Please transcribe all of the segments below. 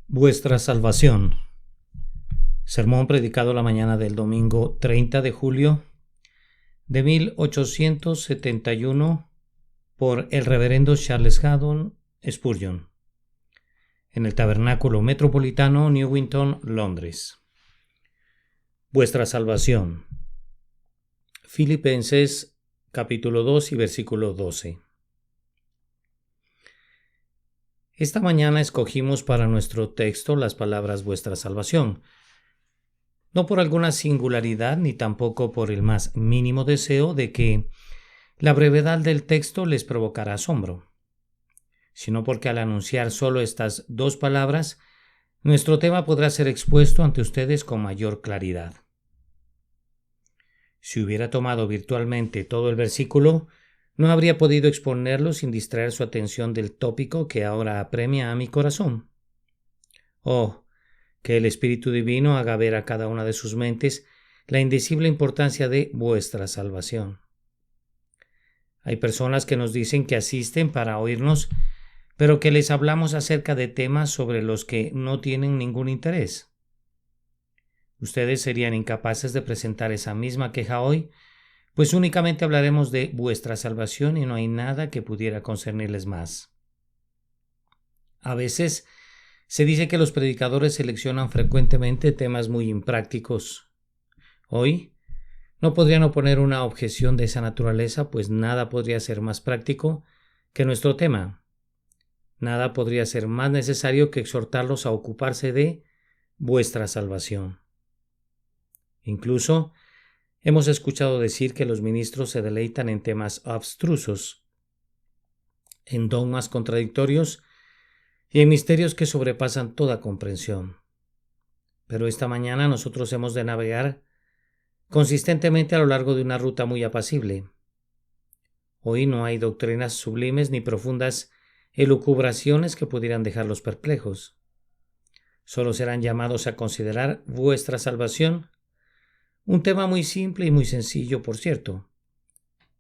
Vuestra salvación. Sermón predicado la mañana del domingo 30 de julio de 1871 por el reverendo Charles Haddon Spurgeon en el Tabernáculo Metropolitano, Newington, Londres. Vuestra salvación. Filipenses capítulo 2 y versículo 12. Esta mañana escogimos para nuestro texto las palabras vuestra salvación, no por alguna singularidad ni tampoco por el más mínimo deseo de que la brevedad del texto les provocara asombro, sino porque al anunciar solo estas dos palabras, nuestro tema podrá ser expuesto ante ustedes con mayor claridad. Si hubiera tomado virtualmente todo el versículo, no habría podido exponerlo sin distraer su atención del tópico que ahora apremia a mi corazón. Oh, que el Espíritu Divino haga ver a cada una de sus mentes la indecible importancia de vuestra salvación. Hay personas que nos dicen que asisten para oírnos, pero que les hablamos acerca de temas sobre los que no tienen ningún interés. Ustedes serían incapaces de presentar esa misma queja hoy, pues únicamente hablaremos de vuestra salvación y no hay nada que pudiera concernirles más. A veces se dice que los predicadores seleccionan frecuentemente temas muy imprácticos. Hoy no podrían oponer una objeción de esa naturaleza, pues nada podría ser más práctico que nuestro tema. Nada podría ser más necesario que exhortarlos a ocuparse de vuestra salvación. Incluso hemos escuchado decir que los ministros se deleitan en temas abstrusos, en dogmas contradictorios y en misterios que sobrepasan toda comprensión. Pero esta mañana nosotros hemos de navegar consistentemente a lo largo de una ruta muy apacible. Hoy no hay doctrinas sublimes ni profundas elucubraciones que pudieran dejarlos perplejos. Solo serán llamados a considerar vuestra salvación, un tema muy simple y muy sencillo, por cierto,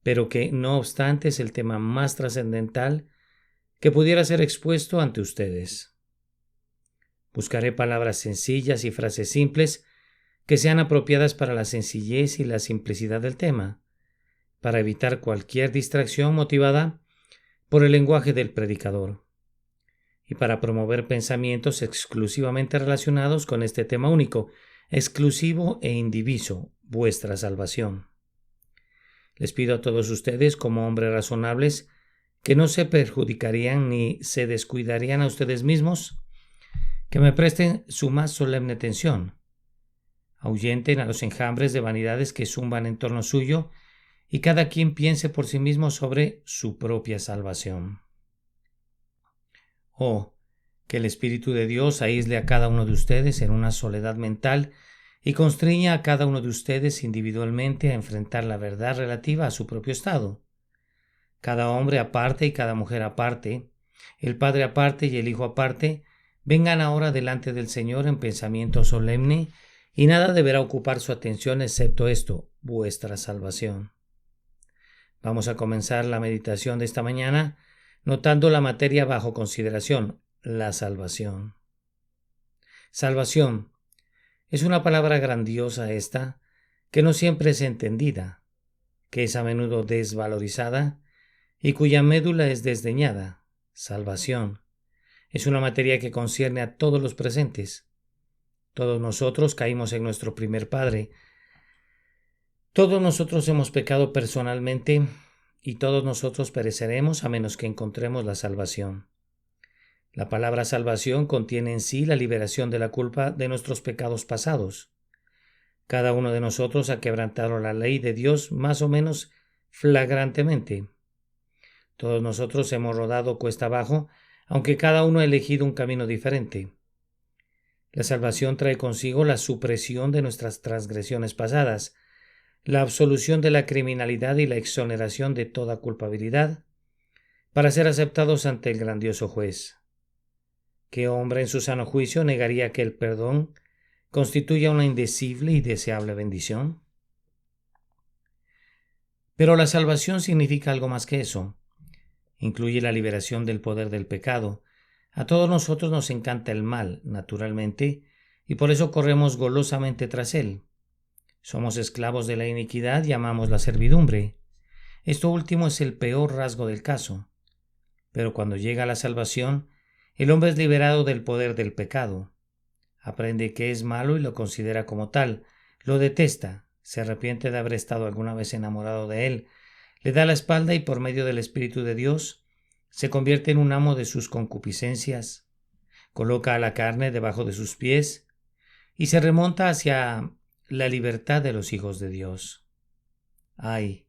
pero que no obstante es el tema más trascendental que pudiera ser expuesto ante ustedes. Buscaré palabras sencillas y frases simples que sean apropiadas para la sencillez y la simplicidad del tema, para evitar cualquier distracción motivada por el lenguaje del predicador, y para promover pensamientos exclusivamente relacionados con este tema único, exclusivo e indiviso, vuestra salvación. Les pido a todos ustedes, como hombres razonables, que no se perjudicarían ni se descuidarían a ustedes mismos, que me presten su más solemne atención. Ahuyenten a los enjambres de vanidades que zumban en torno suyo y cada quien piense por sí mismo sobre su propia salvación. Oh, que el Espíritu de Dios aísle a cada uno de ustedes en una soledad mental y constriña a cada uno de ustedes individualmente a enfrentar la verdad relativa a su propio estado. Cada hombre aparte y cada mujer aparte, el Padre aparte y el Hijo aparte, vengan ahora delante del Señor en pensamiento solemne, y nada deberá ocupar su atención excepto esto, vuestra salvación. Vamos a comenzar la meditación de esta mañana notando la materia bajo consideración, la salvación. Salvación es una palabra grandiosa esta, que no siempre es entendida, que es a menudo desvalorizada y cuya médula es desdeñada. Salvación es una materia que concierne a todos los presentes. Todos nosotros caímos en nuestro primer padre. Todos nosotros hemos pecado personalmente y todos nosotros pereceremos a menos que encontremos la salvación. La palabra salvación contiene en sí la liberación de la culpa de nuestros pecados pasados. Cada uno de nosotros ha quebrantado la ley de Dios más o menos flagrantemente. Todos nosotros hemos rodado cuesta abajo, aunque cada uno ha elegido un camino diferente. La salvación trae consigo la supresión de nuestras transgresiones pasadas, la absolución de la criminalidad y la exoneración de toda culpabilidad, para ser aceptados ante el grandioso juez. ¿Qué hombre en su sano juicio negaría que el perdón constituya una indecible y deseable bendición? Pero la salvación significa algo más que eso. Incluye la liberación del poder del pecado, A todos nosotros nos encanta el mal, naturalmente, y por eso corremos golosamente tras él. Somos esclavos de la iniquidad y amamos la servidumbre. Esto último es el peor rasgo del caso. Pero cuando llega la salvación, el hombre es liberado del poder del pecado. Aprende que es malo y lo considera como tal. Lo detesta, se arrepiente de haber estado alguna vez enamorado de él, le da la espalda y por medio del Espíritu de Dios se convierte en un amo de sus concupiscencias, coloca a la carne debajo de sus pies y se remonta hacia la libertad de los hijos de Dios. Hay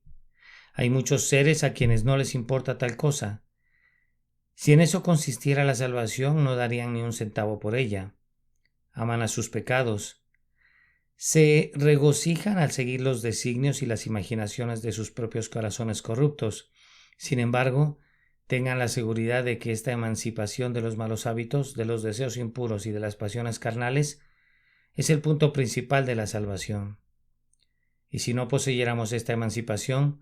muchos seres a quienes no les importa tal cosa. Si en eso consistiera la salvación, no darían ni un centavo por ella. Aman a sus pecados. Se regocijan al seguir los designios y las imaginaciones de sus propios corazones corruptos. Sin embargo, tengan la seguridad de que esta emancipación de los malos hábitos, de los deseos impuros y de las pasiones carnales es el punto principal de la salvación. Y si no poseyéramos esta emancipación,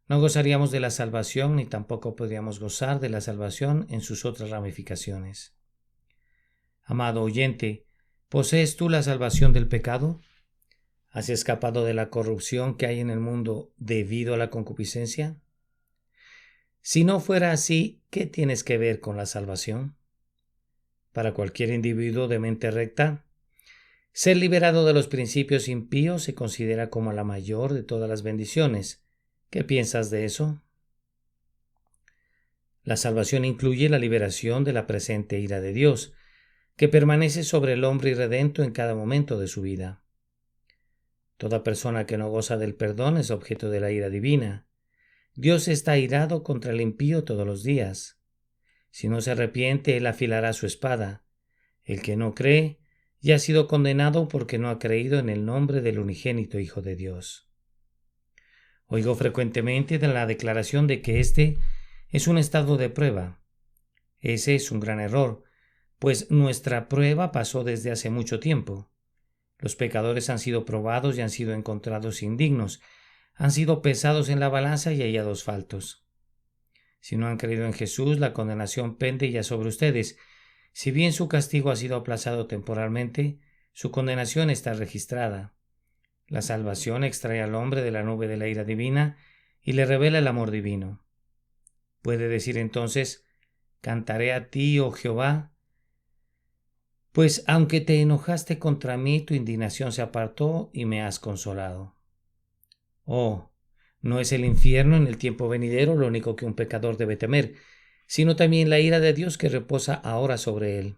no gozaríamos de la salvación ni tampoco podríamos gozar de la salvación en sus otras ramificaciones. Amado oyente, ¿posees tú la salvación del pecado? ¿Has escapado de la corrupción que hay en el mundo debido a la concupiscencia? Si no fuera así, ¿qué tienes que ver con la salvación? Para cualquier individuo de mente recta, ser liberado de los principios impíos se considera como la mayor de todas las bendiciones. ¿Qué piensas de eso? La salvación incluye la liberación de la presente ira de Dios, que permanece sobre el hombre irredento en cada momento de su vida. Toda persona que no goza del perdón es objeto de la ira divina. Dios está airado contra el impío todos los días. Si no se arrepiente, él afilará su espada. El que no cree ya ha sido condenado porque no ha creído en el nombre del unigénito Hijo de Dios. Oigo frecuentemente de la declaración de que este es un estado de prueba. Ese es un gran error, pues nuestra prueba pasó desde hace mucho tiempo. Los pecadores han sido probados y han sido encontrados indignos, han sido pesados en la balanza y hallados faltos. Si no han creído en Jesús, la condenación pende ya sobre ustedes. Si bien su castigo ha sido aplazado temporalmente, su condenación está registrada. La salvación extrae al hombre de la nube de la ira divina y le revela el amor divino. Puede decir entonces: «Cantaré a ti, oh Jehová, pues aunque te enojaste contra mí, tu indignación se apartó y me has consolado». Oh, no es el infierno en el tiempo venidero lo único que un pecador debe temer, sino también la ira de Dios que reposa ahora sobre él.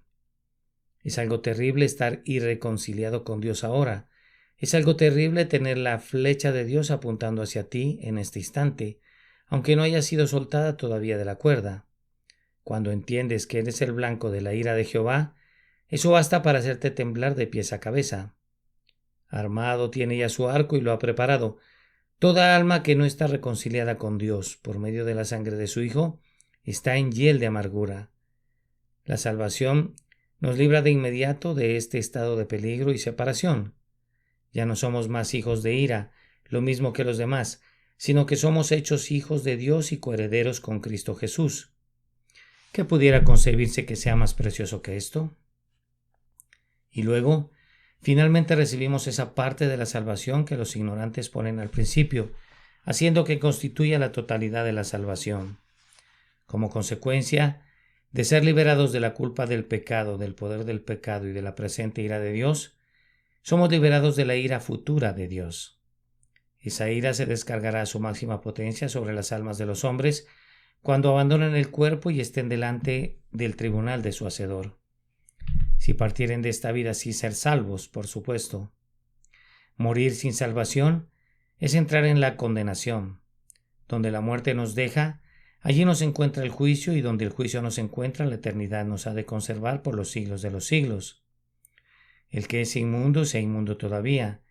Es algo terrible estar irreconciliado con Dios ahora. Es algo terrible tener la flecha de Dios apuntando hacia ti en este instante, aunque no haya sido soltada todavía de la cuerda. Cuando entiendes que eres el blanco de la ira de Jehová, eso basta para hacerte temblar de pies a cabeza. Armado tiene ya su arco y lo ha preparado. Toda alma que no está reconciliada con Dios por medio de la sangre de su Hijo está en hiel de amargura. La salvación nos libra de inmediato de este estado de peligro y separación. Ya no somos más hijos de ira, lo mismo que los demás, sino que somos hechos hijos de Dios y coherederos con Cristo Jesús. ¿Qué pudiera concebirse que sea más precioso que esto? Y luego, finalmente recibimos esa parte de la salvación que los ignorantes ponen al principio, haciendo que constituya la totalidad de la salvación. Como consecuencia de ser liberados de la culpa del pecado, del poder del pecado y de la presente ira de Dios, somos liberados de la ira futura de Dios. Esa ira se descargará a su máxima potencia sobre las almas de los hombres cuando abandonen el cuerpo y estén delante del tribunal de su Hacedor. Si partieren de esta vida sin ser salvos, por supuesto. Morir sin salvación es entrar en la condenación. Donde la muerte nos deja, allí nos encuentra el juicio, y donde el juicio nos encuentra, la eternidad nos ha de conservar por los siglos de los siglos. El que es inmundo sea inmundo todavía,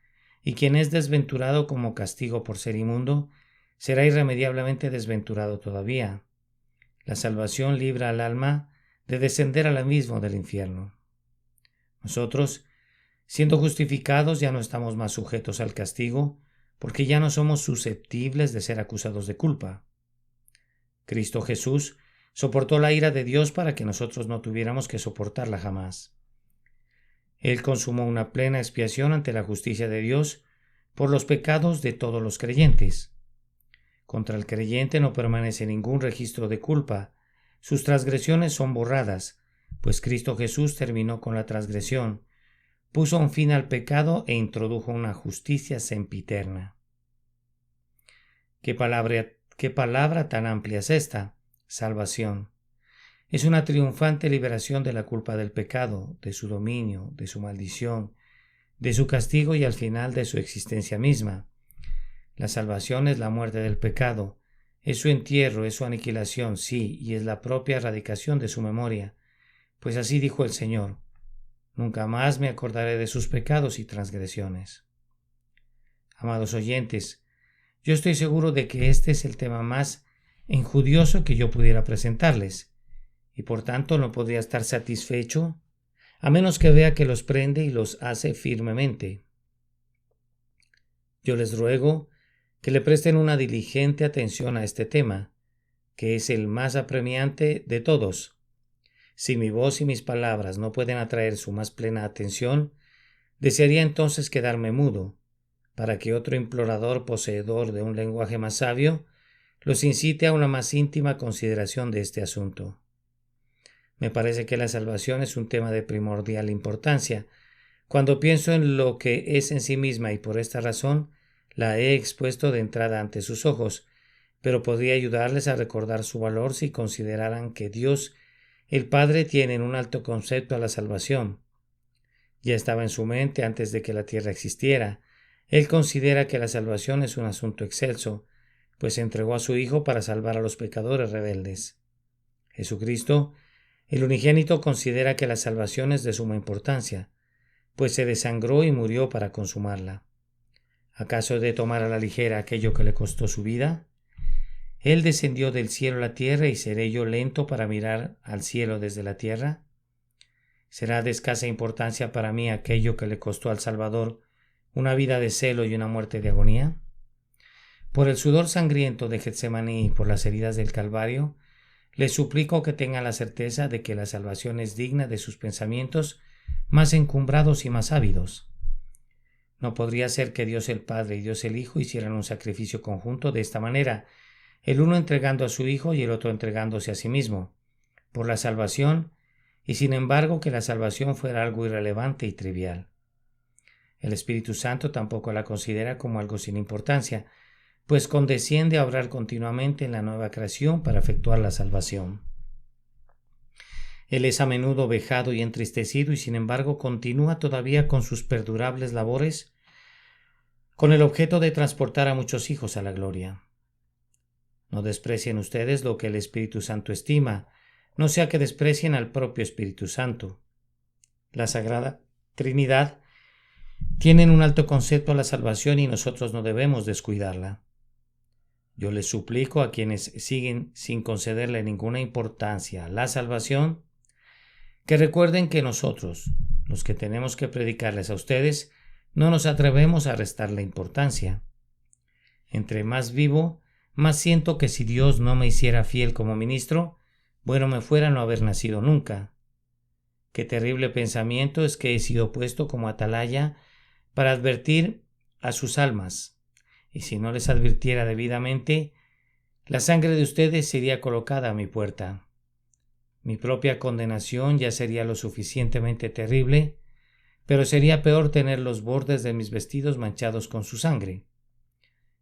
y quien es desventurado como castigo por ser inmundo, será irremediablemente desventurado todavía. La salvación libra al alma de descender al abismo del infierno. Nosotros, siendo justificados, ya no estamos más sujetos al castigo, porque ya no somos susceptibles de ser acusados de culpa. Cristo Jesús Soportó la ira de Dios para que nosotros no tuviéramos que soportarla jamás. Él consumó una plena expiación ante la justicia de Dios por los pecados de todos los creyentes. Contra el creyente no permanece ningún registro de culpa. Sus transgresiones son borradas, pues Cristo Jesús terminó con la transgresión, puso un fin al pecado e introdujo una justicia sempiterna. ¿Qué palabra tan amplia es esta? Salvación. Es una triunfante liberación de la culpa del pecado, de su dominio, de su maldición, de su castigo y al final de su existencia misma. La salvación es la muerte del pecado, es su entierro, es su aniquilación, sí, y es la propia erradicación de su memoria. Pues así dijo el Señor: nunca más me acordaré de sus pecados y transgresiones. Amados oyentes, yo estoy seguro de que este es el tema más injudioso que yo pudiera presentarles, y por tanto no podría estar satisfecho a menos que vea que los prende y los hace firmemente. Yo les ruego que le presten una diligente atención a este tema, que es el más apremiante de todos. Si mi voz y mis palabras no pueden atraer su más plena atención, desearía entonces quedarme mudo, para que otro implorador poseedor de un lenguaje más sabio los incite a una más íntima consideración de este asunto. Me parece que la salvación es un tema de primordial importancia, cuando pienso en lo que es en sí misma, y por esta razón la he expuesto de entrada ante sus ojos, pero podría ayudarles a recordar su valor si consideraran que Dios, el Padre, tiene en un alto concepto a la salvación. Ya estaba en su mente antes de que la tierra existiera. Él considera que la salvación es un asunto excelso, pues entregó a su Hijo para salvar a los pecadores rebeldes. Jesucristo, el unigénito, considera que la salvación es de suma importancia, pues se desangró y murió para consumarla. ¿Acaso he de tomar a la ligera aquello que le costó su vida? Él descendió del cielo a la tierra, y seré yo lento para mirar al cielo desde la tierra. ¿Será de escasa importancia para mí aquello que le costó al Salvador una vida de celo y una muerte de agonía? Por el sudor sangriento de Getsemaní y por las heridas del Calvario, les suplico que tengan la certeza de que la salvación es digna de sus pensamientos más encumbrados y más ávidos. No podría ser que Dios el Padre y Dios el Hijo hicieran un sacrificio conjunto de esta manera, el uno entregando a su Hijo y el otro entregándose a sí mismo, por la salvación, y sin embargo que la salvación fuera algo irrelevante y trivial. El Espíritu Santo tampoco la considera como algo sin importancia, pues condesciende a obrar continuamente en la nueva creación para efectuar la salvación. Él es a menudo vejado y entristecido, y sin embargo continúa todavía con sus perdurables labores con el objeto de transportar a muchos hijos a la gloria. No desprecien ustedes lo que el Espíritu Santo estima, no sea que desprecien al propio Espíritu Santo. La Sagrada Trinidad tiene un alto concepto a la salvación y nosotros no debemos descuidarla. Yo les suplico a quienes siguen sin concederle ninguna importancia a la salvación, que recuerden que nosotros, los que tenemos que predicarles a ustedes, no nos atrevemos a restarle importancia. Entre más vivo, más siento que si Dios no me hiciera fiel como ministro, bueno me fuera no haber nacido nunca. Qué terrible pensamiento es que he sido puesto como atalaya para advertir a sus almas, y si no les advirtiera debidamente, la sangre de ustedes sería colocada a mi puerta. Mi propia condenación ya sería lo suficientemente terrible, pero sería peor tener los bordes de mis vestidos manchados con su sangre.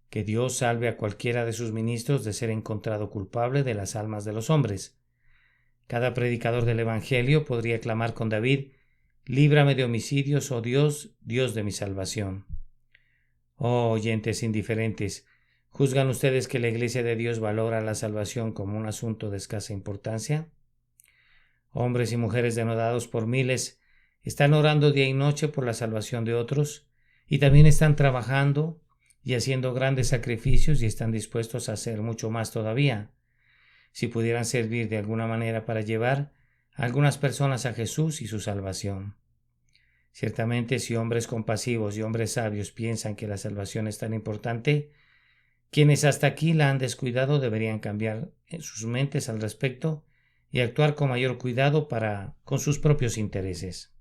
Que Dios salve a cualquiera de sus ministros de ser encontrado culpable de las almas de los hombres. Cada predicador del Evangelio podría clamar con David: líbrame de homicidios, oh Dios, Dios de mi salvación. Oh oyentes indiferentes, ¿juzgan ustedes que la Iglesia de Dios valora la salvación como un asunto de escasa importancia? Hombres y mujeres denodados por miles están orando día y noche por la salvación de otros, y también están trabajando y haciendo grandes sacrificios, y están dispuestos a hacer mucho más todavía, si pudieran servir de alguna manera para llevar a algunas personas a Jesús y su salvación. Ciertamente, si hombres compasivos y hombres sabios piensan que la salvación es tan importante, Quienes hasta aquí la han descuidado deberían cambiar sus mentes al respecto y actuar con mayor cuidado con sus propios intereses.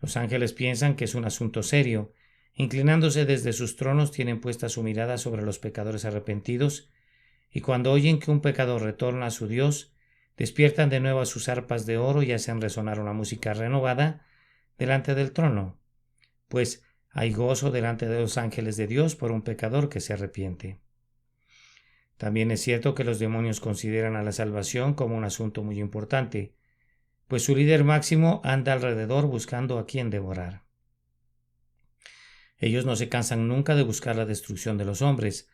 Los ángeles piensan que es un asunto serio. Inclinándose desde sus tronos tienen puesta su mirada sobre los pecadores arrepentidos, y cuando oyen que un pecador retorna a su Dios, despiertan de nuevo a sus arpas de oro y hacen resonar una música renovada delante del trono, pues hay gozo delante de los ángeles de Dios por un pecador que se arrepiente. También es cierto que los demonios consideran a la salvación como un asunto muy importante, pues su líder máximo anda alrededor buscando a quien devorar. Ellos no se cansan nunca de buscar la destrucción de los hombres.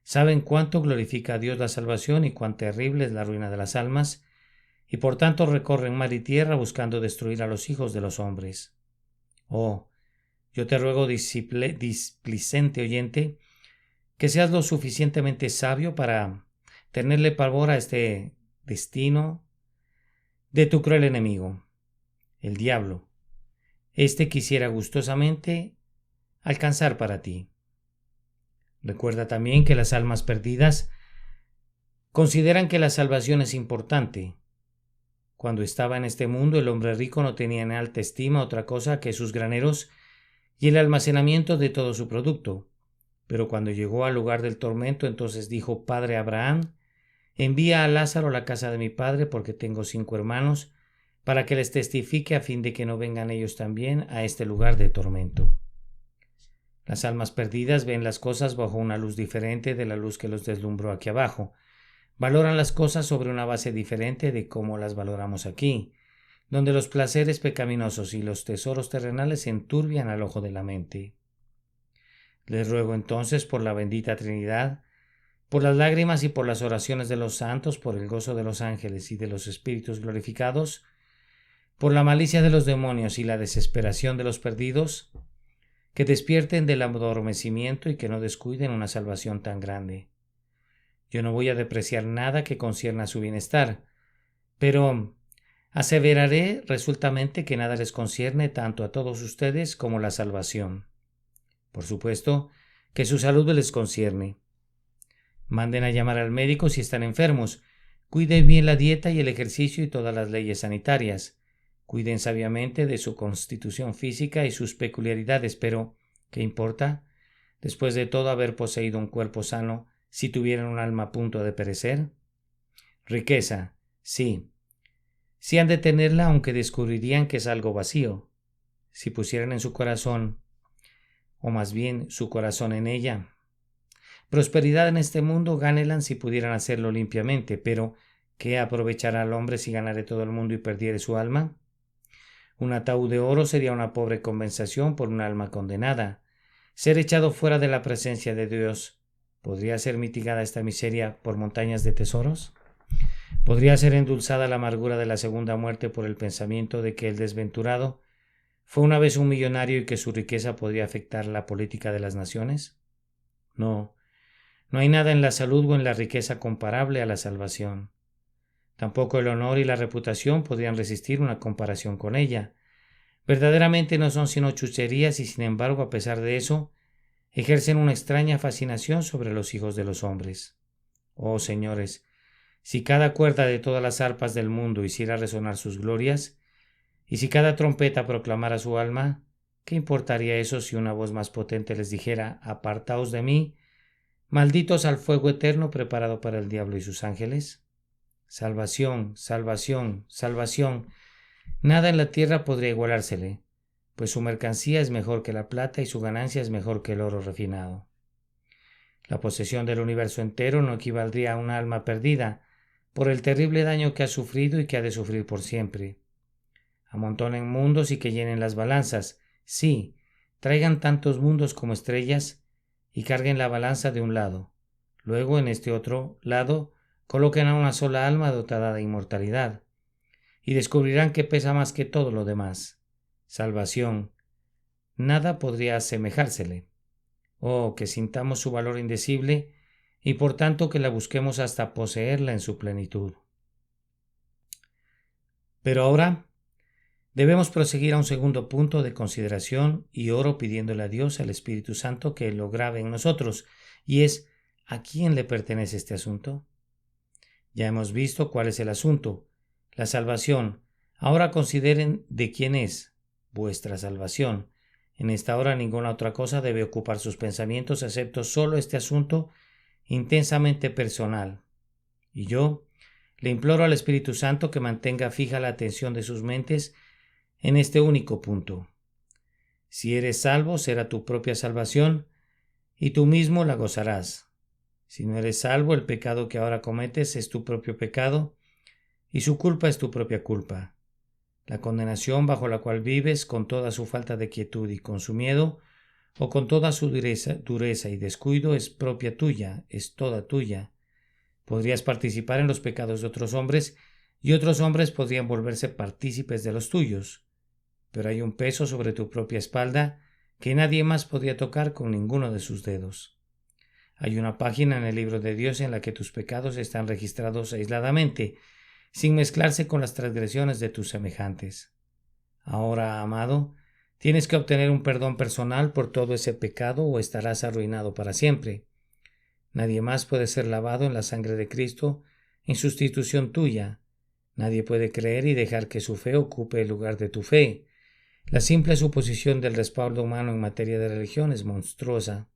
Saben cuánto glorifica a Dios la salvación y cuán terrible es la ruina de las almas, y por tanto recorren mar y tierra buscando destruir a los hijos de los hombres. Oh, yo te ruego, displicente oyente, que seas lo suficientemente sabio para tenerle pavor a este destino de tu cruel enemigo, el diablo. Este quisiera gustosamente alcanzar para ti. Recuerda también que las almas perdidas consideran que la salvación es importante. Cuando estaba en este mundo, el hombre rico no tenía en alta estima otra cosa que sus graneros y el almacenamiento de todo su producto. Pero cuando llegó al lugar del tormento, entonces dijo: Padre Abraham, envía a Lázaro a la casa de mi padre, porque tengo 5 hermanos, para que les testifique a fin de que no vengan ellos también a este lugar de tormento. Las almas perdidas ven las cosas bajo una luz diferente de la luz que los deslumbró aquí abajo. Valoran las cosas sobre una base diferente de cómo las valoramos aquí, donde los placeres pecaminosos y los tesoros terrenales se enturbian al ojo de la mente. Les ruego entonces por la bendita Trinidad, por las lágrimas y por las oraciones de los santos, por el gozo de los ángeles y de los espíritus glorificados, por la malicia de los demonios y la desesperación de los perdidos, que despierten del adormecimiento y que no descuiden una salvación tan grande. Yo no voy a depreciar nada que concierna a su bienestar, pero aseveraré resueltamente que nada les concierne tanto a todos ustedes como la salvación. Por supuesto que su salud les concierne. Manden a llamar al médico si están enfermos. Cuiden bien la dieta y el ejercicio y todas las leyes sanitarias. Cuiden sabiamente de su constitución física y sus peculiaridades, pero ¿qué importa? Después de todo haber poseído un cuerpo sano, si tuvieran un alma a punto de perecer. Riqueza, sí. Sí han de tenerla, aunque descubrirían que es algo vacío. Si pusieran en su corazón, o más bien su corazón en ella. Prosperidad en este mundo, gánelan si pudieran hacerlo limpiamente, pero ¿qué aprovechará al hombre si ganare todo el mundo y perdiere su alma? Un ataúd de oro sería una pobre compensación por un alma condenada. Ser echado fuera de la presencia de Dios, ¿podría ser mitigada esta miseria por montañas de tesoros? ¿Podría ser endulzada la amargura de la segunda muerte por el pensamiento de que el desventurado fue una vez un millonario y que su riqueza podría afectar la política de las naciones? No, no hay nada en la salud o en la riqueza comparable a la salvación. Tampoco el honor y la reputación podrían resistir una comparación con ella. Verdaderamente no son sino chucherías y sin embargo, a pesar de eso, ejercen una extraña fascinación sobre los hijos de los hombres. Oh señores, si cada cuerda de todas las arpas del mundo hiciera resonar sus glorias, y si cada trompeta proclamara su alma, ¿qué importaría eso si una voz más potente les dijera: apartaos de mí, malditos al fuego eterno preparado para el diablo y sus ángeles? Salvación, salvación, salvación. Nada en la tierra podría igualársele, pues su mercancía es mejor que la plata y su ganancia es mejor que el oro refinado. La posesión del universo entero no equivaldría a una alma perdida por el terrible daño que ha sufrido y que ha de sufrir por siempre. Amontonen mundos y que llenen las balanzas. Sí, traigan tantos mundos como estrellas y carguen la balanza de un lado. Luego, en este otro lado, coloquen a una sola alma dotada de inmortalidad y descubrirán que pesa más que todo lo demás. Salvación. Nada podría asemejársele. Oh, que sintamos su valor indecible y por tanto que la busquemos hasta poseerla en su plenitud. Pero ahora debemos proseguir a un segundo punto de consideración y oro pidiéndole a Dios, al Espíritu Santo, que lo grabe en nosotros, y es ¿a quién le pertenece este asunto? Ya hemos visto cuál es el asunto, la salvación. Ahora consideren de quién es vuestra salvación. En esta hora ninguna otra cosa debe ocupar sus pensamientos excepto solo este asunto intensamente personal. Y yo le imploro al Espíritu Santo que mantenga fija la atención de sus mentes en este único punto. Si eres salvo, será tu propia salvación y tú mismo la gozarás. Si no eres salvo, el pecado que ahora cometes es tu propio pecado y su culpa es tu propia culpa. La condenación bajo la cual vives con toda su falta de quietud y con su miedo o con toda su dureza y descuido es propia tuya, es toda tuya. Podrías participar en los pecados de otros hombres y otros hombres podrían volverse partícipes de los tuyos, pero hay un peso sobre tu propia espalda que nadie más podría tocar con ninguno de sus dedos. Hay una página en el libro de Dios en la que tus pecados están registrados aisladamente, sin mezclarse con las transgresiones de tus semejantes. Ahora, amado, tienes que obtener un perdón personal por todo ese pecado o estarás arruinado para siempre. Nadie más puede ser lavado en la sangre de Cristo en sustitución tuya. Nadie puede creer y dejar que su fe ocupe el lugar de tu fe. La simple suposición del respaldo humano en materia de religión es monstruosa.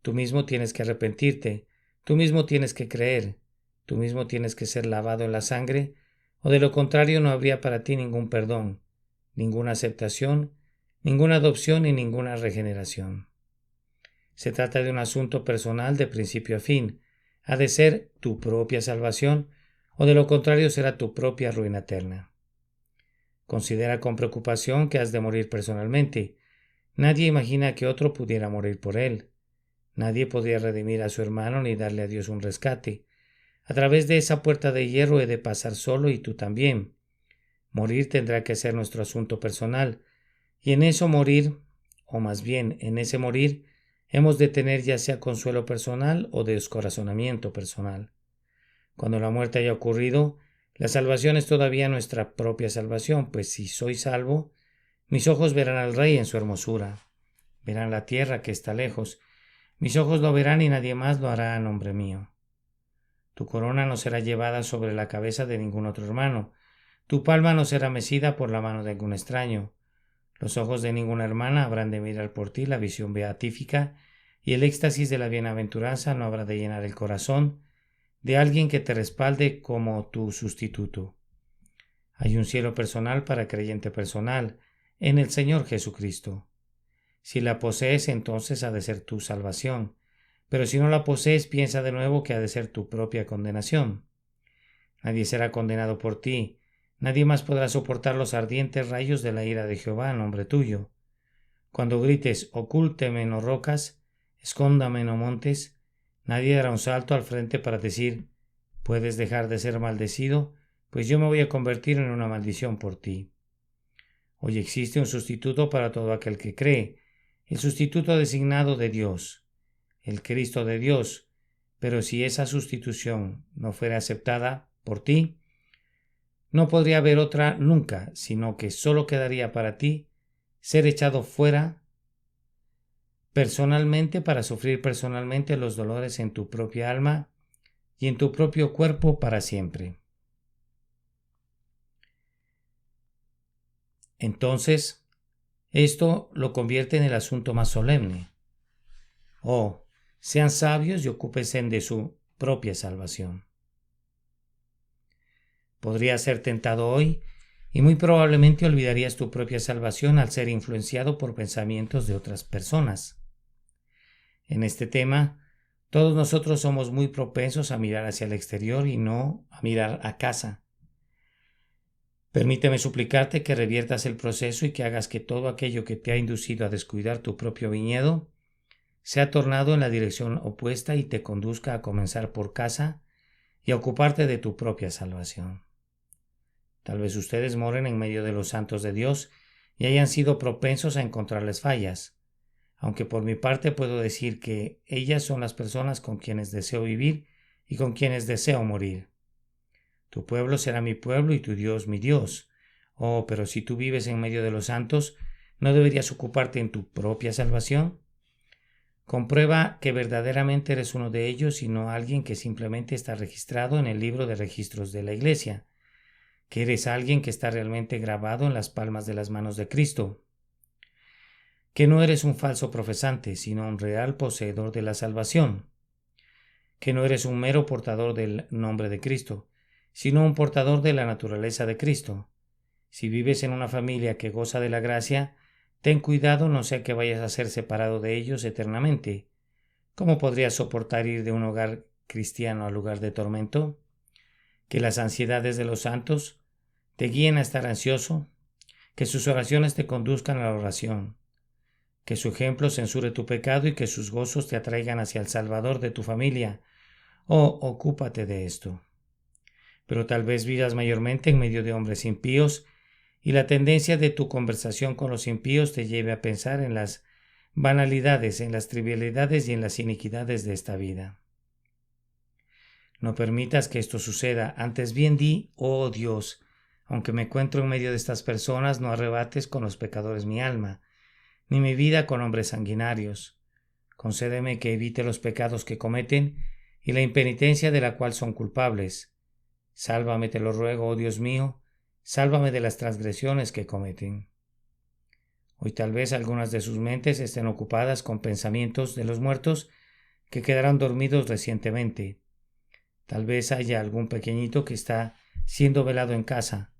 Tú mismo tienes que arrepentirte, tú mismo tienes que creer, tú mismo tienes que ser lavado en la sangre, o de lo contrario no habría para ti ningún perdón, ninguna aceptación, ninguna adopción y ninguna regeneración. Se trata de un asunto personal de principio a fin. Ha de ser tu propia salvación, o de lo contrario será tu propia ruina eterna. Considera con preocupación que has de morir personalmente. Nadie imagina que otro pudiera morir por él. Nadie podría redimir a su hermano ni darle a Dios un rescate. A través de esa puerta de hierro he de pasar solo y tú también. Morir tendrá que ser nuestro asunto personal, y en eso morir, o más bien en ese morir, hemos de tener ya sea consuelo personal o descorazonamiento personal. Cuando la muerte haya ocurrido, la salvación es todavía nuestra propia salvación, pues si soy salvo, mis ojos verán al Rey en su hermosura, verán la tierra que está lejos, mis ojos lo verán y nadie más lo hará a nombre mío. Tu corona no será llevada sobre la cabeza de ningún otro hermano, tu palma no será mecida por la mano de algún extraño, los ojos de ninguna hermana habrán de mirar por ti la visión beatífica y el éxtasis de la bienaventuranza no habrá de llenar el corazón de alguien que te respalde como tu sustituto. Hay un cielo personal para creyente personal en el Señor Jesucristo. Si la posees, entonces ha de ser tu salvación, pero si no la posees, piensa de nuevo que ha de ser tu propia condenación. Nadie será condenado por ti, nadie más podrá soportar los ardientes rayos de la ira de Jehová en nombre tuyo. Cuando grites, ocúlteme en rocas, escóndame en montes, nadie dará un salto al frente para decir, puedes dejar de ser maldecido, pues yo me voy a convertir en una maldición por ti. Hoy existe un sustituto para todo aquel que cree, el sustituto designado de Dios, el Cristo de Dios, pero si esa sustitución no fuera aceptada por ti, no podría haber otra nunca, sino que solo quedaría para ti ser echado fuera personalmente para sufrir personalmente los dolores en tu propia alma y en tu propio cuerpo para siempre. Entonces, esto lo convierte en el asunto más solemne. Oh, sean sabios y ocúpense de su propia salvación. Podrías ser tentado hoy y muy probablemente olvidarías tu propia salvación al ser influenciado por pensamientos de otras personas. En este tema, todos nosotros somos muy propensos a mirar hacia el exterior y no a mirar a casa. Permíteme suplicarte que reviertas el proceso y que hagas que todo aquello que te ha inducido a descuidar tu propio viñedo sea tornado en la dirección opuesta y te conduzca a comenzar por casa y a ocuparte de tu propia salvación. Tal vez ustedes moren en medio de los santos de Dios y hayan sido propensos a encontrarles fallas, aunque por mi parte puedo decir que ellas son las personas con quienes deseo vivir y con quienes deseo morir. Tu pueblo será mi pueblo y tu Dios mi Dios. Oh, pero si tú vives en medio de los santos, ¿no deberías ocuparte en tu propia salvación? Comprueba que verdaderamente eres uno de ellos y no alguien que simplemente está registrado en el libro de registros de la Iglesia, que eres alguien que está realmente grabado en las palmas de las manos de Cristo, que no eres un falso profesante, sino un real poseedor de la salvación, que no eres un mero portador del nombre de Cristo, sino un portador de la naturaleza de Cristo. Si vives en una familia que goza de la gracia, ten cuidado no sea que vayas a ser separado de ellos eternamente. ¿Cómo podrías soportar ir de un hogar cristiano al lugar de tormento? Que las ansiedades de los santos te guíen a estar ansioso, que sus oraciones te conduzcan a la oración, que su ejemplo censure tu pecado y que sus gozos te atraigan hacia el Salvador de tu familia. Ocúpate de esto. Pero tal vez vivas mayormente en medio de hombres impíos y la tendencia de tu conversación con los impíos te lleve a pensar en las banalidades, en las trivialidades y en las iniquidades de esta vida. No permitas que esto suceda, antes bien di, oh Dios, aunque me encuentro en medio de estas personas, no arrebates con los pecadores mi alma, ni mi vida con hombres sanguinarios. Concédeme que evite los pecados que cometen y la impenitencia de la cual son culpables. Sálvame, te lo ruego, oh Dios mío, sálvame de las transgresiones que cometen. Hoy tal vez algunas de sus mentes estén ocupadas con pensamientos de los muertos que quedaron dormidos recientemente. Tal vez haya algún pequeñito que está siendo velado en casa,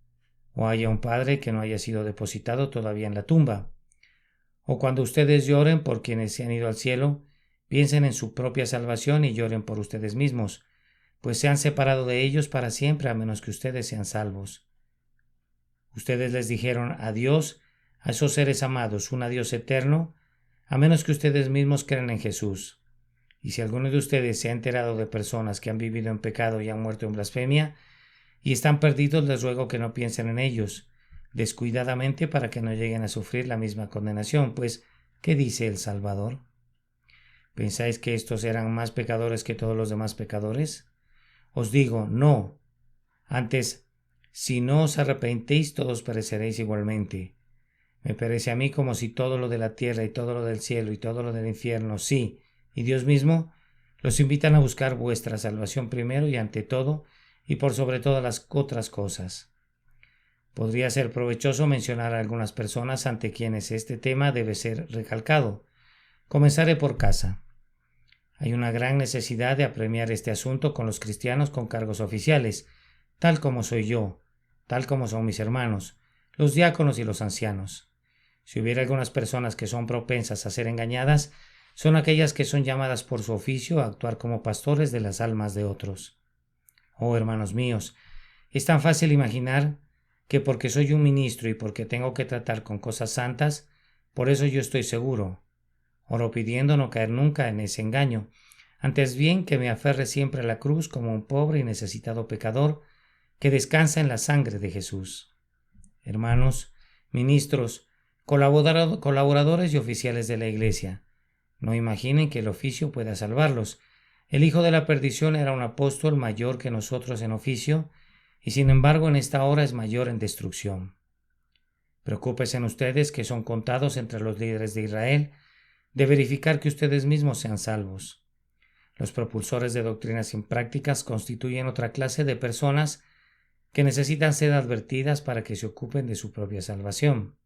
o haya un padre que no haya sido depositado todavía en la tumba. O cuando ustedes lloren por quienes se han ido al cielo, piensen en su propia salvación y lloren por ustedes mismos, pues se han separado de ellos para siempre a menos que ustedes sean salvos. Ustedes les dijeron adiós a esos seres amados, un adiós eterno, a menos que ustedes mismos crean en Jesús. Y si alguno de ustedes se ha enterado de personas que han vivido en pecado y han muerto en blasfemia, y están perdidos, les ruego que no piensen en ellos descuidadamente para que no lleguen a sufrir la misma condenación, pues, ¿qué dice el Salvador? ¿Pensáis que estos eran más pecadores que todos los demás pecadores? Os digo, no. Antes, si no os arrepentéis, todos pereceréis igualmente. Me parece a mí como si todo lo de la tierra y todo lo del cielo y todo lo del infierno, sí, y Dios mismo, los invitan a buscar vuestra salvación primero y ante todo, y por sobre todas las otras cosas. Podría ser provechoso mencionar a algunas personas ante quienes este tema debe ser recalcado. Comenzaré por casa. Hay una gran necesidad de apremiar este asunto con los cristianos con cargos oficiales, tal como soy yo, tal como son mis hermanos, los diáconos y los ancianos. Si hubiera algunas personas que son propensas a ser engañadas, son aquellas que son llamadas por su oficio a actuar como pastores de las almas de otros. Oh, hermanos míos, es tan fácil imaginar que porque soy un ministro y porque tengo que tratar con cosas santas, por eso yo estoy seguro. Oro pidiendo no caer nunca en ese engaño. Antes bien que me aferre siempre a la cruz como un pobre y necesitado pecador que descansa en la sangre de Jesús. Hermanos, ministros, colaboradores y oficiales de la Iglesia, no imaginen que el oficio pueda salvarlos. El hijo de la perdición era un apóstol mayor que nosotros en oficio, y sin embargo en esta hora es mayor en destrucción. Preocúpense en ustedes, que son contados entre los líderes de Israel, de verificar que ustedes mismos sean salvos. Los propulsores de doctrinas imprácticas constituyen otra clase de personas que necesitan ser advertidas para que se ocupen de su propia salvación.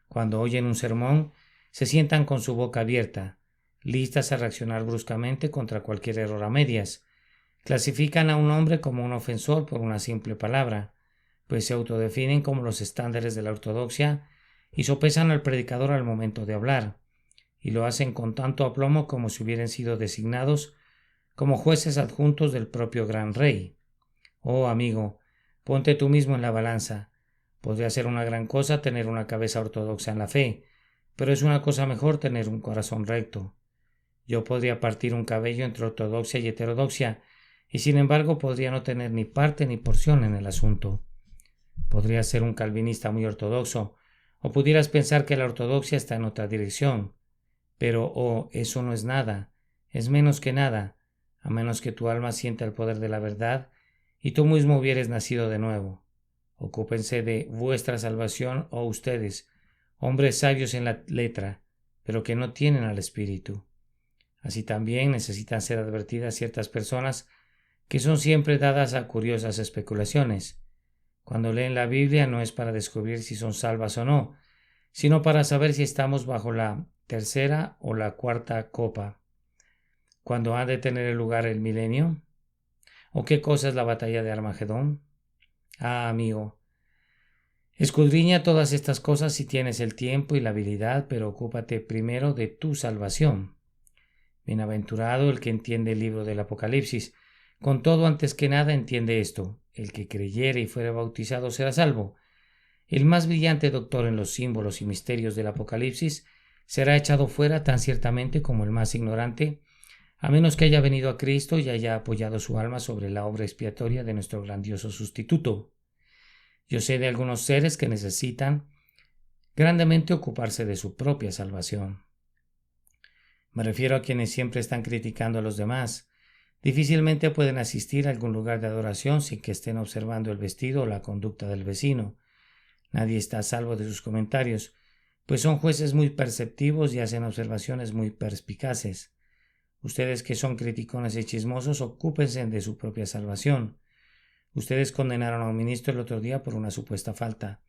Cuando oyen un sermón, se sientan con su boca abierta, listas a reaccionar bruscamente contra cualquier error a medias. Clasifican a un hombre como un ofensor por una simple palabra, pues se autodefinen como los estándares de la ortodoxia y sopesan al predicador al momento de hablar, y lo hacen con tanto aplomo como si hubieran sido designados como jueces adjuntos del propio gran rey. Oh, amigo, ponte tú mismo en la balanza. Podría ser una gran cosa tener una cabeza ortodoxa en la fe, pero es una cosa mejor tener un corazón recto. Yo podría partir un cabello entre ortodoxia y heterodoxia, y sin embargo podría no tener ni parte ni porción en el asunto. Podría ser un calvinista muy ortodoxo, o pudieras pensar que la ortodoxia está en otra dirección. Pero, eso no es nada, es menos que nada, a menos que tu alma sienta el poder de la verdad y tú mismo hubieres nacido de nuevo. Ocúpense de vuestra salvación, oh ustedes, hombres sabios en la letra, pero que no tienen al Espíritu. Así también necesitan ser advertidas ciertas personas que son siempre dadas a curiosas especulaciones. Cuando leen la Biblia no es para descubrir si son salvas o no, sino para saber si estamos bajo la tercera o la cuarta copa. ¿Cuándo ha de tener lugar el milenio? ¿O qué cosa es la batalla de Armagedón? Ah, amigo, escudriña todas estas cosas si tienes el tiempo y la habilidad, pero ocúpate primero de tu salvación. Bienaventurado el que entiende el libro del Apocalipsis. Con todo, antes que nada, entiende esto: el que creyere y fuere bautizado será salvo. El más brillante doctor en los símbolos y misterios del Apocalipsis será echado fuera tan ciertamente como el más ignorante, a menos que haya venido a Cristo y haya apoyado su alma sobre la obra expiatoria de nuestro grandioso sustituto. Yo sé de algunos seres que necesitan grandemente ocuparse de su propia salvación. Me refiero a quienes siempre están criticando a los demás. Difícilmente pueden asistir a algún lugar de adoración sin que estén observando el vestido o la conducta del vecino. Nadie está a salvo de sus comentarios, pues son jueces muy perceptivos y hacen observaciones muy perspicaces. Ustedes que son criticones y chismosos, ocúpense de su propia salvación. Ustedes condenaron a un ministro el otro día por una supuesta falta,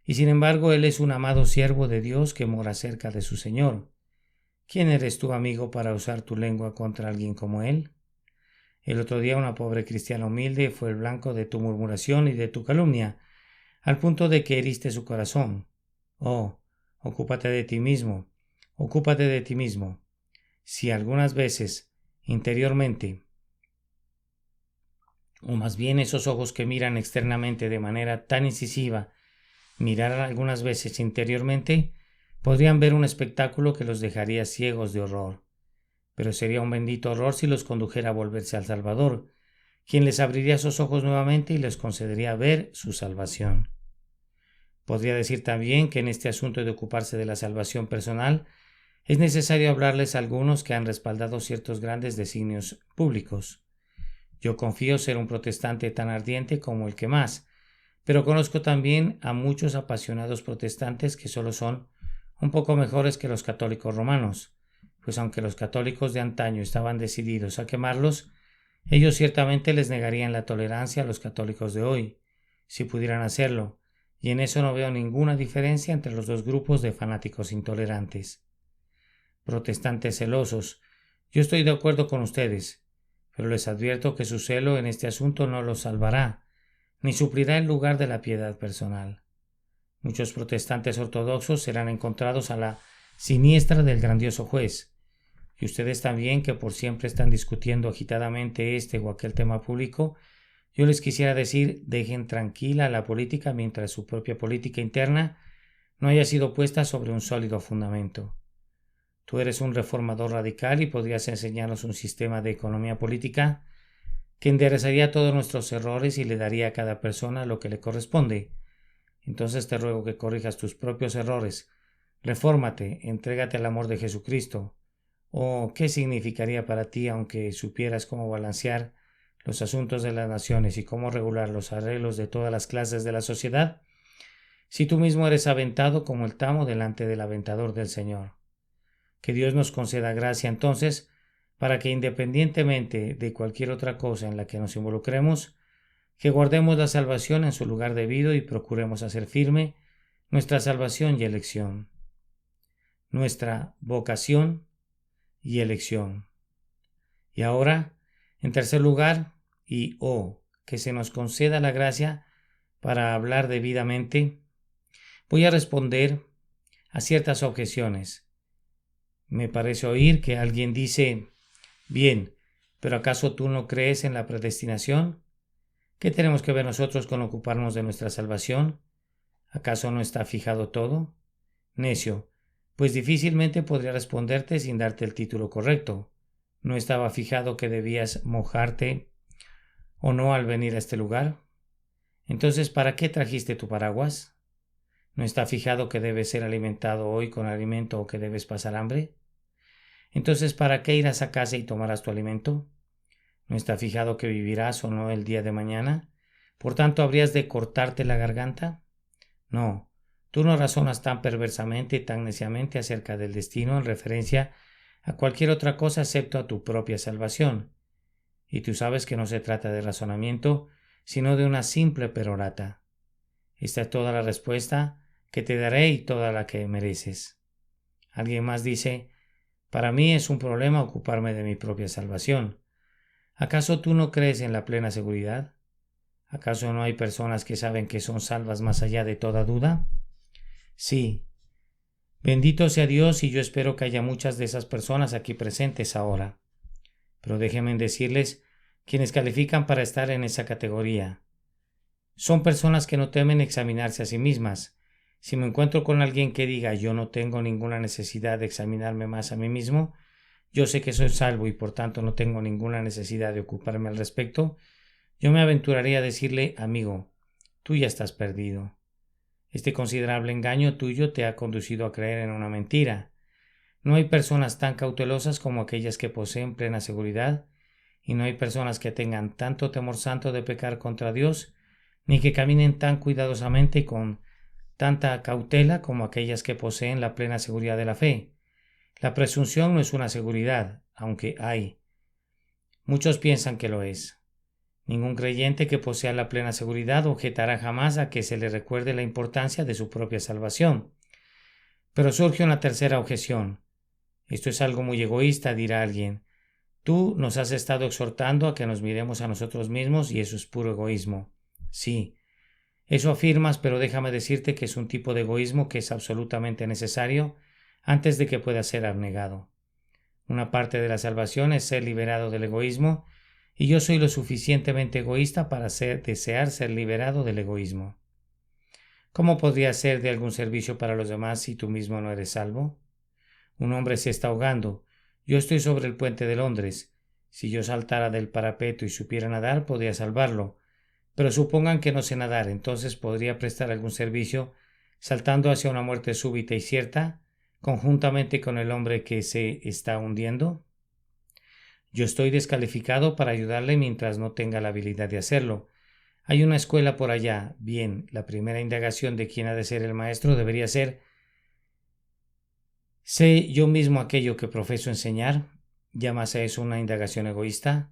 y sin embargo él es un amado siervo de Dios que mora cerca de su Señor. ¿Quién eres tú, amigo, para usar tu lengua contra alguien como él? El otro día una pobre cristiana humilde fue el blanco de tu murmuración y de tu calumnia, al punto de que heriste su corazón. Oh, ocúpate de ti mismo, ocúpate de ti mismo. Si algunas veces, interiormente, o más bien esos ojos que miran externamente de manera tan incisiva, miraran algunas veces interiormente, podrían ver un espectáculo que los dejaría ciegos de horror. Pero sería un bendito horror si los condujera a volverse al Salvador, quien les abriría sus ojos nuevamente y les concedería ver su salvación. Podría decir también que en este asunto de ocuparse de la salvación personal es necesario hablarles a algunos que han respaldado ciertos grandes designios públicos. Yo confío ser un protestante tan ardiente como el que más, pero conozco también a muchos apasionados protestantes que solo son un poco mejores que los católicos romanos, pues aunque los católicos de antaño estaban decididos a quemarlos, ellos ciertamente les negarían la tolerancia a los católicos de hoy, si pudieran hacerlo, y en eso no veo ninguna diferencia entre los dos grupos de fanáticos intolerantes. Protestantes celosos, yo estoy de acuerdo con ustedes, pero les advierto que su celo en este asunto no los salvará, ni suplirá el lugar de la piedad personal. Muchos protestantes ortodoxos serán encontrados a la siniestra del grandioso juez, y ustedes también, que por siempre están discutiendo agitadamente este o aquel tema público, yo les quisiera decir: dejen tranquila la política mientras su propia política interna no haya sido puesta sobre un sólido fundamento. Tú eres un reformador radical y podrías enseñarnos un sistema de economía política que enderezaría todos nuestros errores y le daría a cada persona lo que le corresponde. Entonces te ruego que corrijas tus propios errores, refórmate, entrégate al amor de Jesucristo. ¿O qué significaría para ti, aunque supieras cómo balancear los asuntos de las naciones y cómo regular los arreglos de todas las clases de la sociedad, si tú mismo eres aventado como el tamo delante del aventador del Señor? Que Dios nos conceda gracia entonces para que, independientemente de cualquier otra cosa en la que nos involucremos, que guardemos la salvación en su lugar debido y procuremos hacer firme nuestra salvación y elección, nuestra vocación y elección. Y ahora, en tercer lugar, que se nos conceda la gracia para hablar debidamente, voy a responder a ciertas objeciones. Me parece oír que alguien dice: bien, pero ¿acaso tú no crees en la predestinación? ¿Qué tenemos que ver nosotros con ocuparnos de nuestra salvación? ¿Acaso no está fijado todo? Necio, pues difícilmente podría responderte sin darte el título correcto. ¿No estaba fijado que debías mojarte o no al venir a este lugar? Entonces, ¿para qué trajiste tu paraguas? ¿No está fijado que debes ser alimentado hoy con alimento o que debes pasar hambre? Entonces, ¿para qué irás a casa y tomarás tu alimento? ¿No está fijado que vivirás o no el día de mañana? ¿Por tanto habrías de cortarte la garganta? No, tú no razonas tan perversamente y tan neciamente acerca del destino en referencia a cualquier otra cosa excepto a tu propia salvación. Y tú sabes que no se trata de razonamiento, sino de una simple perorata. Esta es toda la respuesta que te daré y toda la que mereces. Alguien más dice, para mí es un problema ocuparme de mi propia salvación. ¿Acaso tú no crees en la plena seguridad? ¿Acaso no hay personas que saben que son salvas más allá de toda duda? Sí. Bendito sea Dios, y yo espero que haya muchas de esas personas aquí presentes ahora. Pero déjenme decirles quienes califican para estar en esa categoría. Son personas que no temen examinarse a sí mismas. Si me encuentro con alguien que diga yo no tengo ninguna necesidad de examinarme más a mí mismo, yo sé que soy salvo y por tanto no tengo ninguna necesidad de ocuparme al respecto, yo me aventuraría a decirle, amigo, tú ya estás perdido. Este considerable engaño tuyo te ha conducido a creer en una mentira. No hay personas tan cautelosas como aquellas que poseen plena seguridad, y no hay personas que tengan tanto temor santo de pecar contra Dios, ni que caminen tan cuidadosamente y con tanta cautela como aquellas que poseen la plena seguridad de la fe. La presunción no es una seguridad, aunque hay. Muchos piensan que lo es. Ningún creyente que posea la plena seguridad objetará jamás a que se le recuerde la importancia de su propia salvación. Pero surge una tercera objeción. Esto es algo muy egoísta, dirá alguien. Tú nos has estado exhortando a que nos miremos a nosotros mismos y eso es puro egoísmo. Sí, eso afirmas, pero déjame decirte que es un tipo de egoísmo que es absolutamente necesario antes de que pueda ser abnegado. Una parte de la salvación es ser liberado del egoísmo, y yo soy lo suficientemente egoísta para desear ser liberado del egoísmo. ¿Cómo podría ser de algún servicio para los demás si tú mismo no eres salvo? Un hombre se está ahogando. Yo estoy sobre el puente de Londres. Si yo saltara del parapeto y supiera nadar, podría salvarlo. Pero supongan que no sé nadar, entonces podría prestar algún servicio saltando hacia una muerte súbita y cierta, conjuntamente con el hombre que se está hundiendo. Yo estoy descalificado para ayudarle mientras no tenga la habilidad de hacerlo. Hay una escuela por allá. Bien, la primera indagación de quién ha de ser el maestro debería ser: ¿sé yo mismo aquello que profeso enseñar? ¿Llamas a eso una indagación egoísta?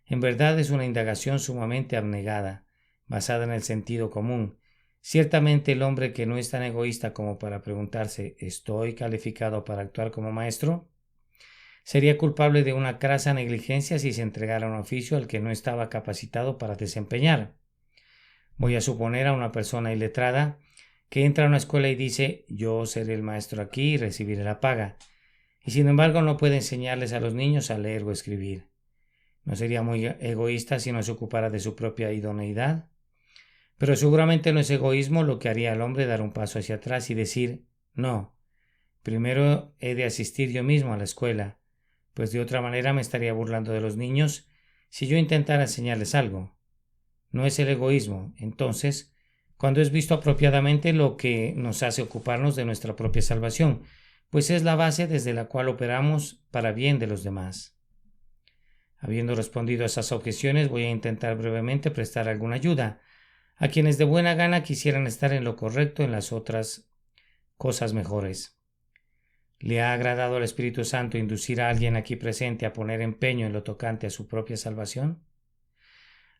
En verdad es una indagación sumamente abnegada, basada en el sentido común. Ciertamente el hombre que no es tan egoísta como para preguntarse ¿estoy calificado para actuar como maestro? Sería culpable de una crasa negligencia si se entregara un oficio al que no estaba capacitado para desempeñar. Voy a suponer a una persona iletrada que entra a una escuela y dice yo seré el maestro aquí y recibiré la paga, y sin embargo no puede enseñarles a los niños a leer o escribir. ¿No sería muy egoísta si no se ocupara de su propia idoneidad? Pero seguramente no es egoísmo lo que haría al hombre dar un paso hacia atrás y decir no, primero he de asistir yo mismo a la escuela, pues de otra manera me estaría burlando de los niños si yo intentara enseñarles algo. No es el egoísmo, entonces, cuando es visto apropiadamente lo que nos hace ocuparnos de nuestra propia salvación, pues es la base desde la cual operamos para bien de los demás. Habiendo respondido a esas objeciones, voy a intentar brevemente prestar alguna ayuda a quienes de buena gana quisieran estar en lo correcto en las otras cosas mejores. ¿Le ha agradado al Espíritu Santo inducir a alguien aquí presente a poner empeño en lo tocante a su propia salvación?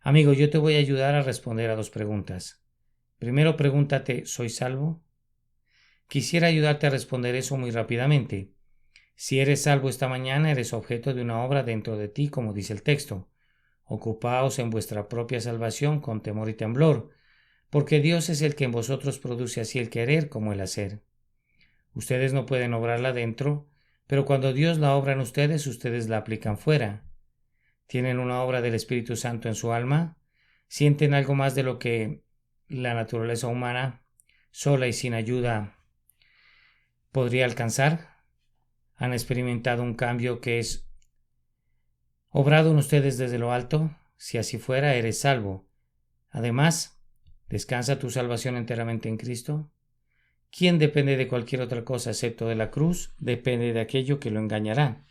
Amigo, yo te voy a ayudar a responder a dos preguntas. Primero, pregúntate, ¿soy salvo? Quisiera ayudarte a responder eso muy rápidamente. Si eres salvo esta mañana, eres objeto de una obra dentro de ti, como dice el texto. Ocupaos en vuestra propia salvación con temor y temblor, porque Dios es el que en vosotros produce así el querer como el hacer. Ustedes no pueden obrarla dentro, pero cuando Dios la obra en ustedes, ustedes la aplican fuera. ¿Tienen una obra del Espíritu Santo en su alma? ¿Sienten algo más de lo que la naturaleza humana, sola y sin ayuda, podría alcanzar? ¿Han experimentado un cambio que es obrado en ustedes desde lo alto? Si así fuera, eres salvo. Además, ¿descansa tu salvación enteramente en Cristo? ¿Quién depende de cualquier otra cosa excepto de la cruz? Depende de aquello que lo engañará.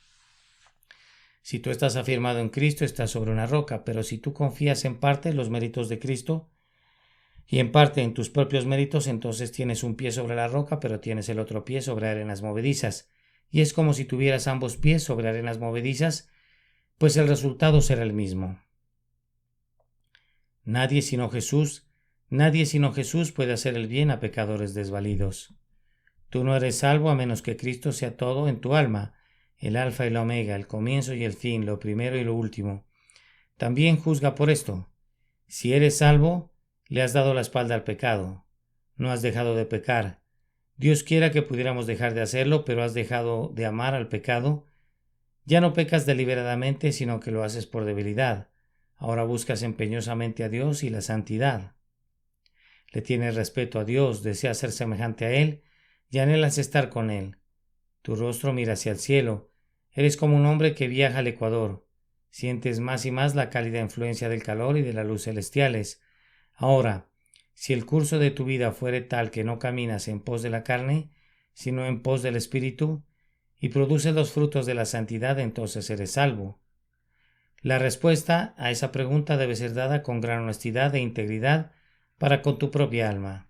Si tú estás afirmado en Cristo, estás sobre una roca, pero si tú confías en parte en los méritos de Cristo y en parte en tus propios méritos, entonces tienes un pie sobre la roca, pero tienes el otro pie sobre arenas movedizas, y es como si tuvieras ambos pies sobre arenas movedizas, pues el resultado será el mismo. Nadie sino Jesús puede hacer el bien a pecadores desvalidos. Tú no eres salvo a menos que Cristo sea todo en tu alma, el alfa y la omega, el comienzo y el fin, lo primero y lo último. También juzga por esto. Si eres salvo, le has dado la espalda al pecado. No has dejado de pecar. Dios quiera que pudiéramos dejar de hacerlo, pero has dejado de amar al pecado. Ya no pecas deliberadamente, sino que lo haces por debilidad. Ahora buscas empeñosamente a Dios y la santidad. Le tienes respeto a Dios, deseas ser semejante a Él y anhelas estar con Él. Tu rostro mira hacia el cielo. Eres como un hombre que viaja al Ecuador. Sientes más y más la cálida influencia del calor y de la luz celestiales. Ahora, si el curso de tu vida fuere tal que no caminas en pos de la carne, sino en pos del Espíritu, y produces los frutos de la santidad, entonces eres salvo. La respuesta a esa pregunta debe ser dada con gran honestidad e integridad para con tu propia alma.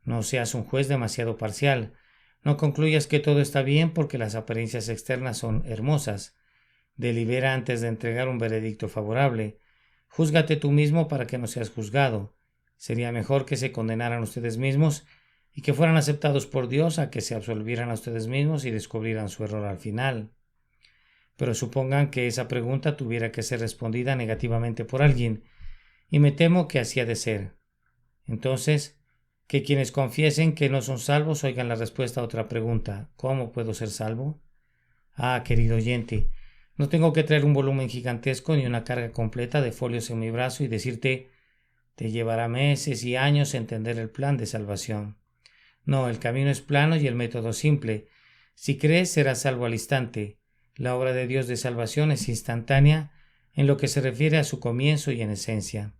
No seas un juez demasiado parcial. No concluyas que todo está bien porque las apariencias externas son hermosas. Delibera antes de entregar un veredicto favorable. Júzgate tú mismo para que no seas juzgado. Sería mejor que se condenaran ustedes mismos y que fueran aceptados por Dios a que se absolvieran a ustedes mismos y descubrieran su error al final. Pero supongan que esa pregunta tuviera que ser respondida negativamente por alguien, y me temo que así ha de ser. Entonces, que quienes confiesen que no son salvos oigan la respuesta a otra pregunta: ¿cómo puedo ser salvo? Ah, querido oyente, no tengo que traer un volumen gigantesco ni una carga completa de folios en mi brazo y decirte: te llevará meses y años entender el plan de salvación. No, el camino es plano y el método simple. Si crees, serás salvo al instante. La obra de Dios de salvación es instantánea en lo que se refiere a su comienzo y en esencia.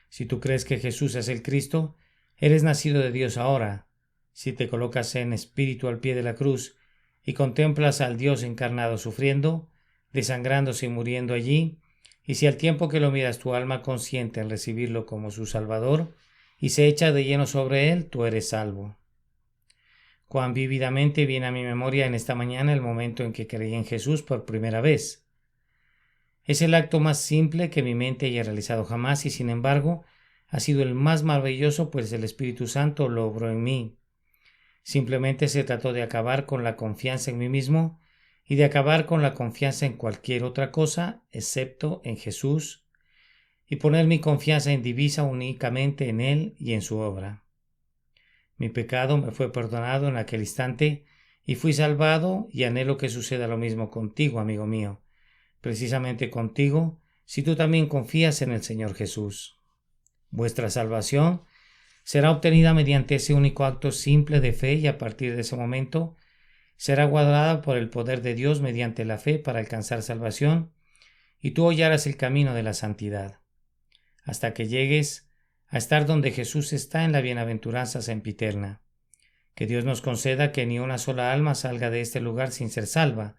Si tú crees que Jesús es el Cristo, eres nacido de Dios ahora. Si te colocas en espíritu al pie de la cruz y contemplas al Dios encarnado sufriendo, desangrándose y muriendo allí, y si al tiempo que lo miras tu alma consiente en recibirlo como su Salvador y se echa de lleno sobre él, tú eres salvo. Cuán vívidamente viene a mi memoria en esta mañana el momento en que creí en Jesús por primera vez. Es el acto más simple que mi mente haya realizado jamás y sin embargo ha sido el más maravilloso, pues el Espíritu Santo lo obró en mí. Simplemente se trató de acabar con la confianza en mí mismo y de acabar con la confianza en cualquier otra cosa excepto en Jesús y poner mi confianza indivisa únicamente en Él y en su obra. Mi pecado me fue perdonado en aquel instante y fui salvado, y anhelo que suceda lo mismo contigo, amigo mío, precisamente contigo, si tú también confías en el Señor Jesús. Vuestra salvación será obtenida mediante ese único acto simple de fe y a partir de ese momento será guardada por el poder de Dios mediante la fe para alcanzar salvación y tú hollarás el camino de la santidad, hasta que llegues a estar donde Jesús está en la bienaventuranza sempiterna. Que Dios nos conceda que ni una sola alma salga de este lugar sin ser salva.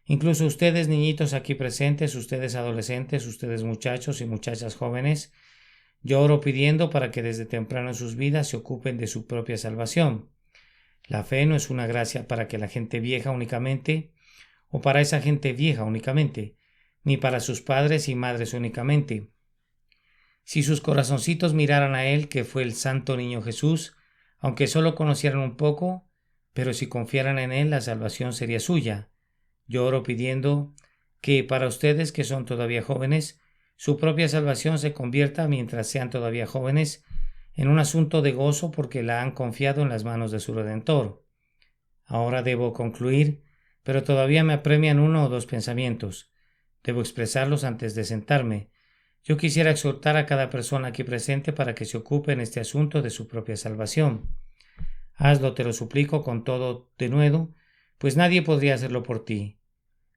Incluso ustedes, niñitos aquí presentes, ustedes adolescentes, ustedes muchachos y muchachas jóvenes, yo oro pidiendo para que desde temprano en sus vidas se ocupen de su propia salvación. La fe no es una gracia para que la gente vieja únicamente, o para esa gente vieja únicamente, ni para sus padres y madres únicamente. Si sus corazoncitos miraran a Él, que fue el santo niño Jesús, aunque solo conocieran un poco, pero si confiaran en Él, la salvación sería suya. Yo oro pidiendo que para ustedes que son todavía jóvenes, su propia salvación se convierta, mientras sean todavía jóvenes, en un asunto de gozo porque la han confiado en las manos de su Redentor. Ahora debo concluir, pero todavía me apremian uno o dos pensamientos. Debo expresarlos antes de sentarme. Yo quisiera exhortar a cada persona aquí presente para que se ocupe en este asunto de su propia salvación. Hazlo, te lo suplico, con todo denuedo, pues nadie podría hacerlo por ti.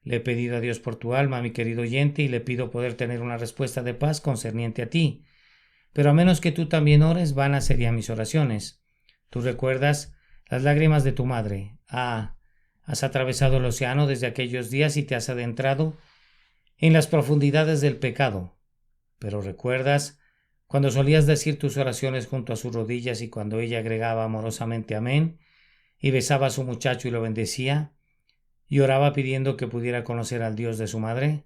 Le he pedido a Dios por tu alma, mi querido oyente, y le pido poder tener una respuesta de paz concerniente a ti. Pero a menos que tú también ores, vanas serían mis oraciones. Tú recuerdas las lágrimas de tu madre. Ah, has atravesado el océano desde aquellos días y te has adentrado en las profundidades del pecado. Pero recuerdas cuando solías decir tus oraciones junto a sus rodillas y cuando ella agregaba amorosamente amén y besaba a su muchacho y lo bendecía. y oraba pidiendo que pudiera conocer al Dios de su madre?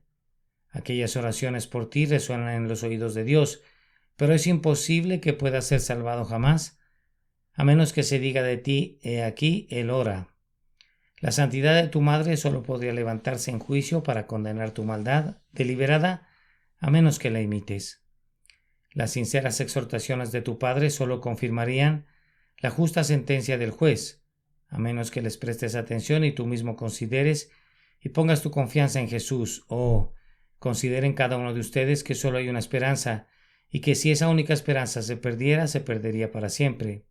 Aquellas oraciones por ti resuenan en los oídos de Dios, pero es imposible que puedas ser salvado jamás, a menos que se diga de ti: he aquí, él ora. La santidad de tu madre solo podría levantarse en juicio para condenar tu maldad deliberada, a menos que la imites. Las sinceras exhortaciones de tu padre solo confirmarían la justa sentencia del juez, a menos que les prestes atención y tú mismo consideres y pongas tu confianza en Jesús. Consideren cada uno de ustedes que solo hay una esperanza, y que si esa única esperanza se perdiera, se perdería para siempre.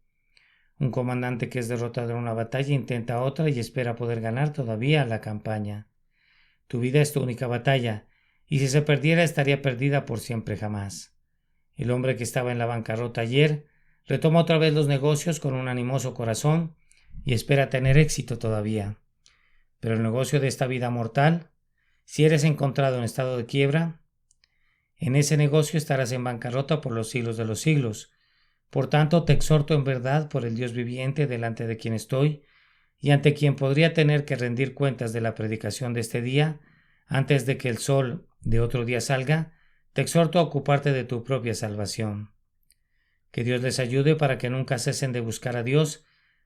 Un comandante que es derrotado en una batalla intenta otra y espera poder ganar todavía la campaña. Tu vida es tu única batalla, y si se perdiera estaría perdida por siempre jamás. El hombre que estaba en la bancarrota ayer retoma otra vez los negocios con un animoso corazón y espera tener éxito todavía. Pero el negocio de esta vida mortal, si eres encontrado en estado de quiebra, en ese negocio estarás en bancarrota por los siglos de los siglos. Por tanto, te exhorto en verdad por el Dios viviente delante de quien estoy y ante quien podría tener que rendir cuentas de la predicación de este día, antes de que el sol de otro día salga, te exhorto a ocuparte de tu propia salvación. Que Dios les ayude para que nunca cesen de buscar a Dios,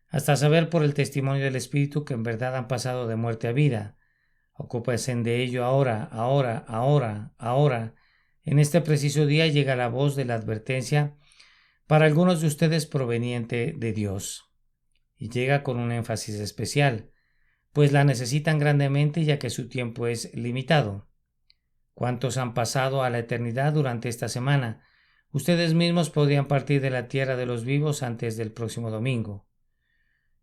hasta saber por el testimonio del Espíritu que en verdad han pasado de muerte a vida. Ocúpense de ello ahora. En este preciso día llega la voz de la advertencia para algunos de ustedes proveniente de Dios. Y llega con un énfasis especial, pues la necesitan grandemente ya que su tiempo es limitado. ¿Cuántos han pasado a la eternidad durante esta semana? Ustedes mismos podrían partir de la tierra de los vivos antes del próximo domingo.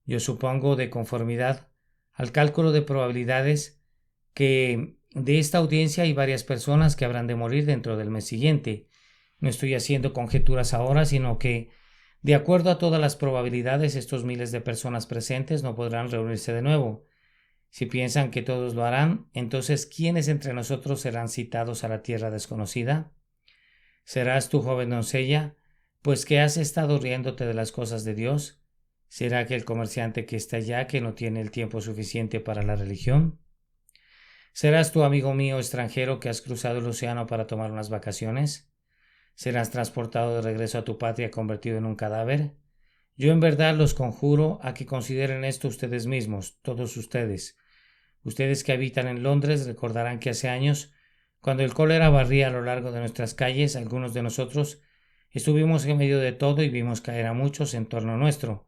Yo supongo, de conformidad al cálculo de probabilidades, que de esta audiencia hay varias personas que habrán de morir dentro del mes siguiente. No estoy haciendo conjeturas ahora, sino que, de acuerdo a todas las probabilidades, estos miles de personas presentes no podrán reunirse de nuevo. Si piensan que todos lo harán, entonces ¿quiénes entre nosotros serán citados a la tierra desconocida? ¿Serás tú, joven doncella, pues que has estado riéndote de las cosas de Dios? ¿Será aquel comerciante que está allá que no tiene el tiempo suficiente para la religión? ¿Serás tú, amigo mío extranjero, que has cruzado el océano para tomar unas vacaciones? ¿Serás transportado de regreso a tu patria convertido en un cadáver? Yo en verdad los conjuro a que consideren esto ustedes mismos, todos ustedes. Ustedes que habitan en Londres recordarán que hace años, cuando el cólera barría a lo largo de nuestras calles, algunos de nosotros estuvimos en medio de todo y vimos caer a muchos en torno nuestro,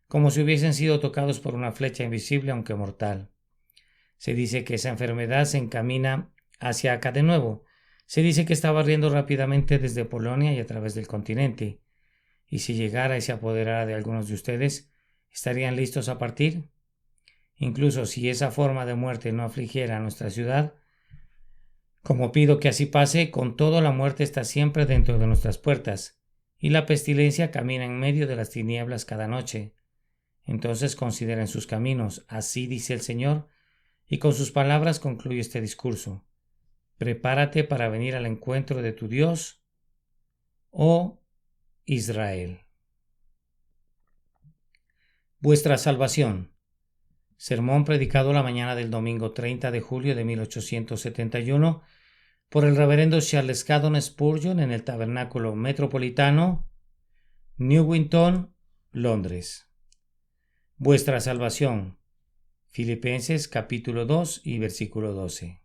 como si hubiesen sido tocados por una flecha invisible aunque mortal. Se dice que esa enfermedad se encamina hacia acá de nuevo. Se dice que está barriendo rápidamente desde Polonia y a través del continente. Y si llegara y se apoderara de algunos de ustedes, ¿estarían listos a partir? Incluso si esa forma de muerte no afligiera a nuestra ciudad, como pido que así pase, con todo la muerte está siempre dentro de nuestras puertas, y la pestilencia camina en medio de las tinieblas cada noche. Entonces consideren sus caminos, así dice el Señor, y con sus palabras concluye este discurso. Prepárate para venir al encuentro de tu Dios, oh Israel. Vuestra salvación. Sermón predicado la mañana del domingo 30 de julio de 1871 por el reverendo Charles Haddon Spurgeon en el Tabernáculo Metropolitano, Newington, Londres. Vuestra salvación. Filipenses capítulo 2 y versículo 12.